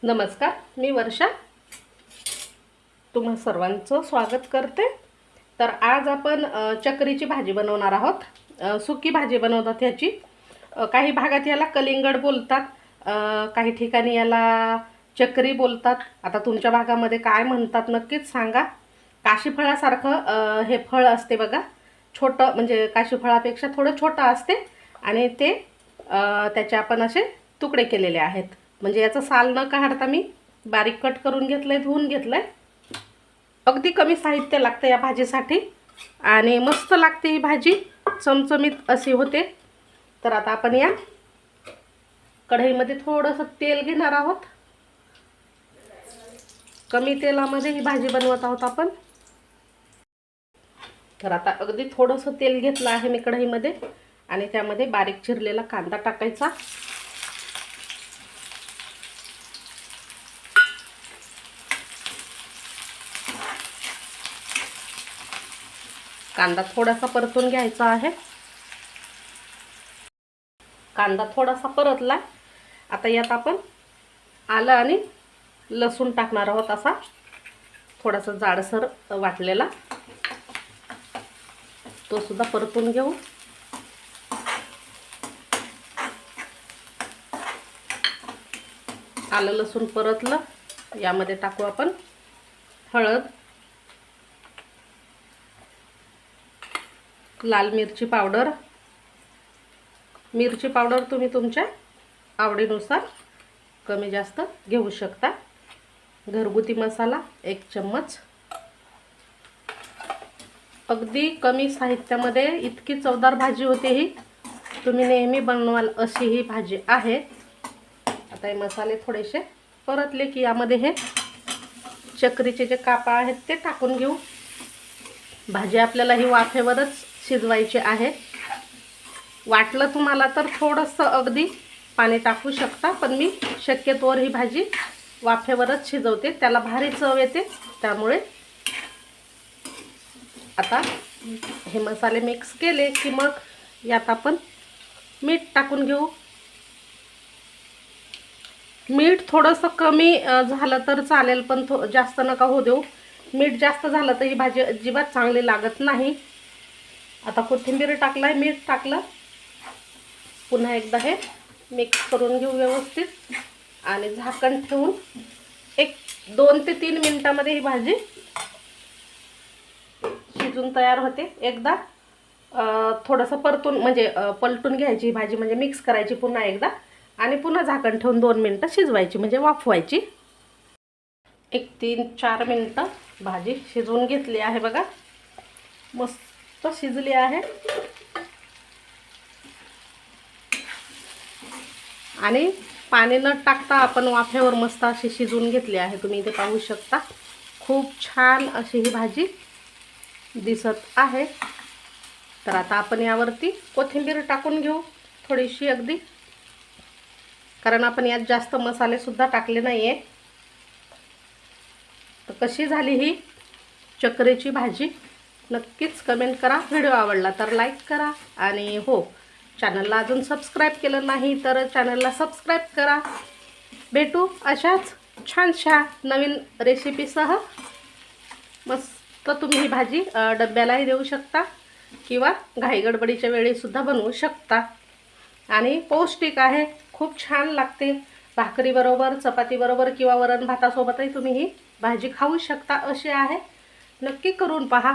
नमस्कार, मी वर्षा तुम्हा सर्वांचं स्वागत करते। तर आज आपण चक्रीची भाजी बनवणार आहोत। सुकी भाजी बनवतात ह्याची। काही भागात याला कलिंगड बोलतात, काही ठिकाणी याला चक्री बोलतात। आता तुमच्या भागामध्ये काय म्हणतात नक्कीच सांगा। काशीफळासारखं हे फळ असते बघा, छोटं म्हणजे काशीफळापेक्षा थोडं छोटं असते आणि ते त्याचे आपण असे तुकडे केलेले आहेत। म्हणजे याचं साल न काढता मी बारीक कट करून घेतलंय, धुवून घेतलंय। अगदी कमी साहित्य लागतं या भाजीसाठी आणि मस्त लागते ही भाजी, चमचमीत अशी होते। तर आता आपण या कढईमध्ये थोडंसं तेल घेणार आहोत। कमी तेलामध्ये ही भाजी बनवत आहोत आपण। तर आता अगदी थोडंसं तेल घेतलं आहे मी कढईमध्ये आणि त्यामध्ये बारीक चिरलेला कांदा टाकायचा। कांदा थोडासा परतून घ्यायचा आहे। कांदा थोडासा परतला, आता यात आपण आलं आणि लसूण टाकणार आहोत, असा थोडासा जाडसर वाटलेला। तो सुद्धा परतून घेऊ। आलं लसूण परतलं, यामध्ये टाकू आपण हळद, लाल मिरची पावडर। मिरची पावडर तुम्ही तुमच्या आवडीनुसार कमी जास्त घेऊ शकता। घरगुती मसाला 1 चम्मच। अगदी कमी साहित्यामध्ये इतकी चवदार भाजी होते ही, तुम्ही नेहमी बनवाल अशी ही भाजी आहे। आता हे मसाले थोडेसे परतले की यामध्ये हे चक्रीचे जे कापा आहेत ते टाकून घेऊ। भाजी आपल्याला ही वाफेवरच शिजवायची आहे। वाटलं तुम्हाला तर थोडंसं अगदी पाणी टाकू शकता, पण मी शक्यतोवर ही भाजी वाफेवरच शिजवते, त्याला भारी चव येते। त्यामुळे आता हे मसाले मिक्स केले की मग यात आपण मीठ टाकून घेऊ। मीठ थोडंसं कमी झालं तर चालेल, पण जास्त नका होऊ देऊ। मीठ जास्त झालं तर ही भाजी अजिबात चांगली लागत नाही। आता कोथिंबीर टाकलाय, मीठ टाकलं, पुन्हा एकदा हे मिक्स करून घेऊ व्यवस्थित आणि झाकण ठेवून 2 ते 3 मिनिटांमध्ये ही भाजी शिजून तयार होते। एकदा थोडंसं परतून म्हणजे पलटून घ्यायची भाजी, म्हणजे मिक्स करायची पुन्हा एकदा आणि पुन्हा झाकण ठेवून 2 मिनिटं शिजवायची, म्हणजे वाफवायची। 3-4 मिनिटं भाजी शिजवून घेतली आहे बघा, मस्त शिजली आहे। आणि पाणी न टाकता आपण वाफेवर मस्त अशी शिजवून घेतली आहे। तुम्ही इथे पाहू शकता, खूप छान अशी ही भाजी दिसत आहे। तर आता आपण यावरती कोथिंबीर टाकून घेऊ थोडीशी अगदी, कारण आपण यात जास्त मसाले सुद्धा टाकले नाहीये। तर कशी झाली ही चक्रीची भाजी नक्कीच कमेंट करा। व्हिडिओ आवडला तर लाईक करा आणि हो, चॅनलला अजून सबस्क्राईब केलं नाही तर चॅनलला सबस्क्राईब करा। भेटू अशाच छानशा नवीन रेसिपीसह। मस्त तुम्ही ही भाजी डब्यालाही देऊ शकता किंवा घाईगडबडीच्या वेळी सुद्धा बनवू शकता आणि पौष्टिक आहे, खूप छान लागते। भाकरी बरोबर, चपाती बरोबर किंवा वरण भातासोबतही तुम्ही ही भाजी खाऊ शकता अशी आहे। नक्की करून पहा।